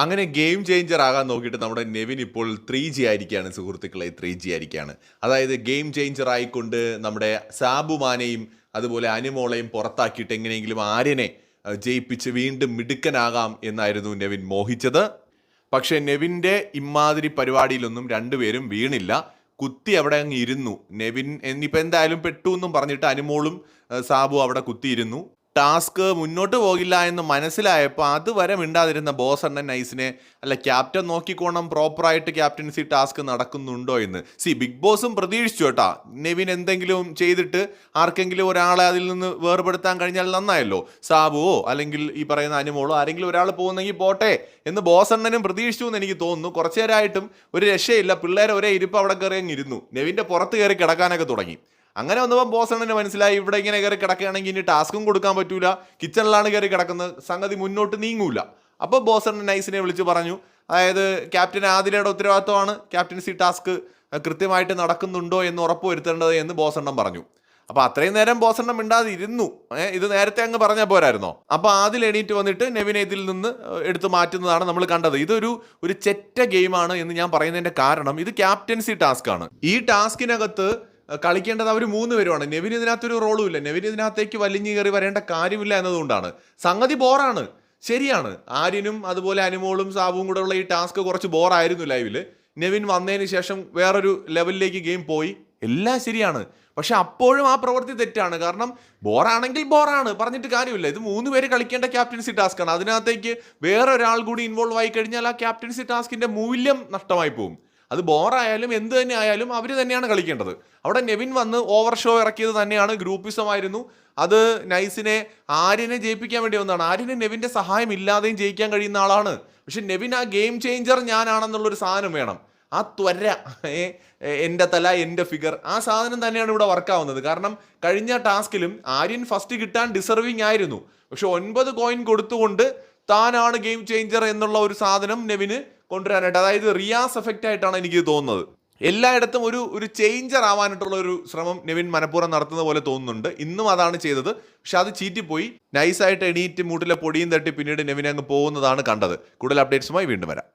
അങ്ങനെ game changer ആകാൻ നോക്കിയിട്ട് നമ്മുടെ നെവിൻ ഇപ്പോൾ 3G ആയിരിക്കുകയാണ് സുഹൃത്തുക്കളെ. 3G ആയിരിക്കുകയാണ്. അതായത് ഗെയിം ചേഞ്ചർ ആയിക്കൊണ്ട് നമ്മുടെ സാബുമാനെയും അതുപോലെ അനുമോളെയും പുറത്താക്കിയിട്ട് എങ്ങനെയെങ്കിലും ആര്യനെ ജയിപ്പിച്ച് വീണ്ടും മിടുക്കനാകാം എന്നായിരുന്നു നെവിൻ മോഹിച്ചത്. പക്ഷേ നെവിൻ്റെ ഇമാതിരി പരിപാടിയിലൊന്നും രണ്ടുപേരും വീണില്ല. കുത്തി അവിടെ അങ്ങ് ഇരുന്നു. നെവിൻ എന്നിപ്പോൾ എന്തായാലും പെട്ടു എന്നും പറഞ്ഞിട്ട് അനുമോളും സാബു അവിടെ കുത്തിയിരുന്നു. ടാസ്ക് മുന്നോട്ട് പോകില്ല എന്ന് മനസ്സിലായപ്പോൾ അതുവരെ മിണ്ടാതിരുന്ന ബോസണ്ണൻ നൈസിനെ അല്ല ക്യാപ്റ്റൻ നോക്കിക്കോണം പ്രോപ്പറായിട്ട് ക്യാപ്റ്റൻസി ടാസ്ക് നടക്കുന്നുണ്ടോ എന്ന്. ബിഗ് ബോസും പ്രതീക്ഷിച്ചു കേട്ടാ, നെവിൻ എന്തെങ്കിലും ചെയ്തിട്ട് ആർക്കെങ്കിലും ഒരാളെ അതിൽ നിന്ന് വേർപെടുത്താൻ കഴിഞ്ഞാൽ നന്നായല്ലോ. സാബുവോ അല്ലെങ്കിൽ ഈ പറയുന്ന അനുമോളോ ആരെങ്കിലും ഒരാൾ പോകുന്നെങ്കിൽ പോട്ടെ എന്ന് ബോസണ്ണനും പ്രതീക്ഷിച്ചു എന്ന് എനിക്ക് തോന്നുന്നു. കുറച്ചു നേരമായിട്ടും ഒരു രക്ഷയില്ല, പിള്ളേരെ ഒരേ ഇരിപ്പ് അവിടെ കയറി അങ്ങ് ഇരുന്നു. നെവിൻ്റെ പുറത്ത് കയറി കിടക്കാനൊക്കെ തുടങ്ങി. അങ്ങനെ വന്നപ്പോൾ ബോസണ്ണന് മനസ്സിലായി ഇവിടെ ഇങ്ങനെ കയറി കിടക്കുകയാണെങ്കിൽ ഇനി ടാസ്കും കൊടുക്കാൻ പറ്റൂല, കിച്ചണിലാണ് കയറി കിടക്കുന്നത്, സംഗതി മുന്നോട്ട് നീങ്ങൂല. അപ്പോൾ ബോസണ്ണൻ നൈസിനെ വിളിച്ച് പറഞ്ഞു, അതായത് ക്യാപ്റ്റൻ ആദിലയുടെ ഉത്തരവാദിത്വമാണ് ക്യാപ്റ്റൻസി ടാസ്ക് കൃത്യമായിട്ട് നടക്കുന്നുണ്ടോ എന്ന് ഉറപ്പുവരുത്തേണ്ടത് എന്ന് ബോസണ്ണൻ പറഞ്ഞു. അപ്പോൾ അത്രയും നേരം ബോസണ്ണൻ മിണ്ടാതെ ഇരുന്നു. ഇത് നേരത്തെ അങ്ങ് പറഞ്ഞാൽ പോരായിരുന്നോ? അപ്പോൾ ആദിൽ എണീറ്റ് വന്നിട്ട് നെവിനെ ഇതിൽ നിന്ന് എടുത്തു മാറ്റുന്നതാണ് നമ്മൾ കണ്ടത്. ഇതൊരു ചെറ്റ ഗെയിമാണ് എന്ന് ഞാൻ പറയുന്നതിൻ്റെ കാരണം ഇത് ക്യാപ്റ്റൻസി ടാസ്ക് ആണ്. ഈ ടാസ്കിനകത്ത് കളിക്കേണ്ടത് അവർ 3 പേരുമാണ്. നെവിൻ ഇതിനകത്തൊരു റോളും ഇല്ല. നെവിൻ ഇതിനകത്തേക്ക് വലിഞ്ഞു കയറി വരേണ്ട കാര്യമില്ല എന്നതുകൊണ്ടാണ്. സംഗതി ബോറാണ്, ശരിയാണ്. ആര്യനും അതുപോലെ അനുമോളും സാബുവും കൂടെ ഉള്ള ഈ ടാസ്ക് കുറച്ച് ബോറായിരുന്നു ലൈവിൽ. നെവിൻ വന്നതിന് ശേഷം വേറൊരു ലെവലിലേക്ക് ഗെയിം പോയി, എല്ലാം ശരിയാണ്. പക്ഷെ അപ്പോഴും ആ പ്രവൃത്തി തെറ്റാണ്. കാരണം ബോറാണെങ്കിൽ ബോറാണ്, പറഞ്ഞിട്ട് കാര്യമില്ല. ഇത് 3 പേര് കളിക്കേണ്ട ക്യാപ്റ്റൻസി ടാസ്ക്കാണ്. അതിനകത്തേക്ക് വേറൊരാൾ കൂടി ഇൻവോൾവ് ആയി കഴിഞ്ഞാൽ ആ ക്യാപ്റ്റൻസി ടാസ്കിന്റെ മൂല്യം നഷ്ടമായി പോകും. അത് ബോറായാലും എന്ത് തന്നെ ആയാലും അവർ തന്നെയാണ് കളിക്കേണ്ടത്. അവിടെ നെവിൻ വന്ന് ഓവർ ഷോ ഇറക്കിയത് തന്നെയാണ്, ഗ്രൂപ്പിസമായിരുന്നു. അത് നൈസിനെ ആര്യനെ ജയിപ്പിക്കാൻ വേണ്ടി വന്നതാണ്. ആര്യന് നെവിൻ്റെ സഹായം ഇല്ലാതെയും ജയിക്കാൻ കഴിയുന്ന ആളാണ്. പക്ഷെ നെവിൻ ആ ഗെയിം ചേഞ്ചർ ഞാനാണെന്നുള്ളൊരു സാധനം വേണം. ആ ത്വര, എൻ്റെ തല എൻ്റെ ഫിഗർ, ആ സാധനം തന്നെയാണ് ഇവിടെ വർക്കാവുന്നത്. കാരണം കഴിഞ്ഞ ടാസ്കിലും ആര്യൻ ഫസ്റ്റ് കിട്ടാൻ ഡിസർവിങ് ആയിരുന്നു. പക്ഷെ 9 കോയിൻ കൊടുത്തുകൊണ്ട് താനാണ് ഗെയിം ചേഞ്ചർ എന്നുള്ള ഒരു സാധനം നെവിന് കൊണ്ടുവരാനായിട്ട്, അതായത് റിയാസ് എഫക്റ്റ് ആയിട്ടാണ് എനിക്ക് തോന്നുന്നത്. എല്ലായിടത്തും ഒരു ചേഞ്ചർ ആവാനായിട്ടുള്ള ഒരു ശ്രമം നെവിൻ മനഃപൂർവ്വം നടത്തുന്ന പോലെ തോന്നുന്നുണ്ട്. ഇന്നും അതാണ് ചെയ്തത്. പക്ഷെ അത് ചീറ്റിപ്പോയി. നൈസായിട്ട് എണീറ്റ് മൂട്ടിലെ പൊടിയും തട്ടി പിന്നീട് നെവിൻ അങ്ങ് പോകുന്നതാണ് കണ്ടത്. കൂടുതൽ അപ്ഡേറ്റ്സുമായി വീണ്ടും വരാം.